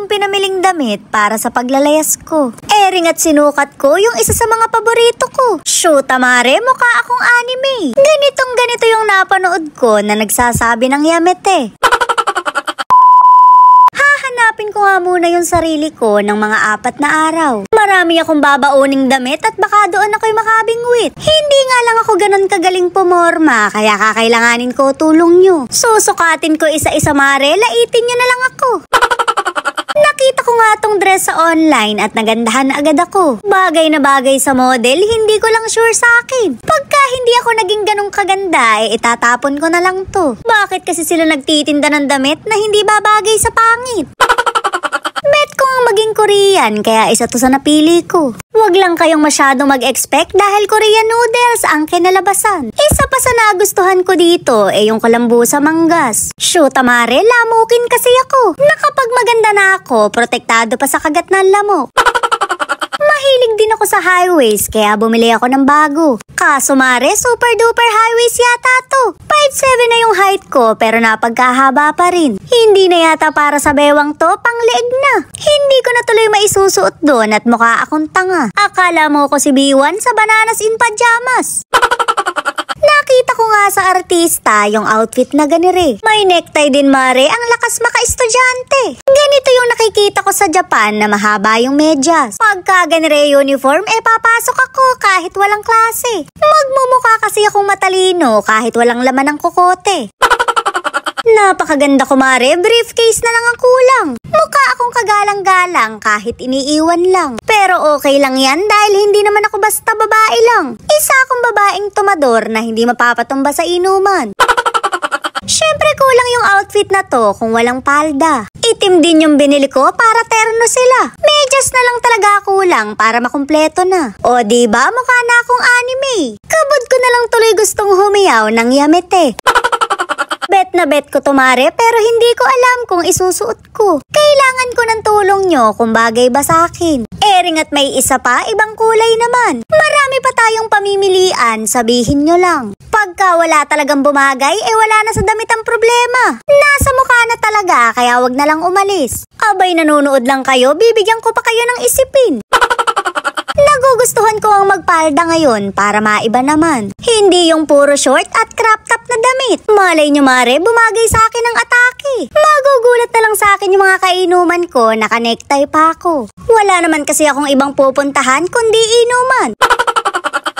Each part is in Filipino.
akong pinamiling damit para sa paglalayas ko. Ering at sinukat ko yung isa sa mga paborito ko. Shoot, Mare, mukha akong anime. Ganito yung napanood ko na nagsasabi ng yamete. Hahanapin ko nga muna yung sarili ko ng mga 4 na araw. Marami akong babauning damit at baka doon ako'y makabingwit. Hindi nga lang ako ganun kagaling pumorma, kaya kakailanganin ko tulong nyo. Susukatin ko isa-isa, Mare, laitin nyo na lang ako. Nakita ko nga tong dress sa online at nagandahan na agad ako. Bagay na bagay sa model, hindi ko lang sure sa akin. Pagka hindi ako naging ganong kaganda, itatapon ko na lang to. Bakit kasi sila nagtitinda ng damit na hindi babagay sa pangit? Bet ko ang maging Korean, kaya isa to sa napili ko. Huwag lang kayong masyadong mag-expect dahil Korean noodles ang kinalabasan. Isa pa sa nagustuhan ko dito yung kalambusa manggas. Shoot, Mare, lamukin kasi ako. Nakapag maganda na ako, protektado pa sa kagat ng lamok. Mahilig din ako sa high waist, kaya bumili ako ng bago. Kaso, Mare, super duper high waist yata to. 5'7" na yung height ko, pero napagkahaba pa rin. Hindi na yata para sa bewang to, pangleeg na. Hindi ko na tuloy maisusuot doon at mukha akong tanga. Akala mo ko si B1 sa Bananas in Pajamas. Nakita ko nga sa artista yung outfit na ganire. May necktie din, Mare, ang lakas maka-estudyante. Ganito yung nakikita ko sa Japan na mahaba yung medyas. Pagka ganire uniform, papasok ako kahit walang klase. Magmumukha kasi akong matalino kahit walang laman ng kokote. Napakaganda ko, Mare, briefcase na lang ang kulang. Mukha akong kagalang-galang kahit iniiwan lang. Pero okay lang yan dahil hindi naman ako basta babae lang. Isa akong babaeng tumador na hindi mapapatumba sa inuman. Syempre kulang yung outfit na to kung walang palda. Itim din yung binili ko para terno sila. Medyas na lang talaga kulang para makumpleto na. O diba, mukha na akong anime. Kabod ko na lang tuloy gustong humiyaw ng yamete. Bet na bet ko to, Mare, pero hindi ko alam kung isusuot ko. Kailangan ko ng tulong nyo kung bagay ba sa akin. Ering at may isa pa, ibang kulay naman. Marami pa tayong pamimilian, sabihin nyo lang. Pagka wala talagang bumagay, wala na sa damit ang problema. Nasa mukha na talaga, kaya wag na lang umalis. Abay, nanonood lang kayo, bibigyan ko pa kayo ng isipin. Nagugustuhan ko ang magpalda ngayon para maiba naman. Hindi yung puro short at crop top na damit. Malay nyo, Mare, bumagay sa akin ang atake. Magugulat na lang sa akin yung mga kainuman ko, naka-necktie pa ako. Wala naman kasi akong ibang pupuntahan kundi inuman.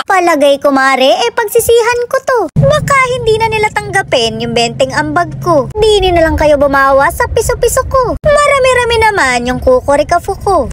Palagay ko, Mare, pagsisihan ko to. Baka hindi na nila tanggapin yung 20 ambag ko. Di na lang kayo bumawas sa piso-piso ko. Marami-rami naman yung kukurikafu ko.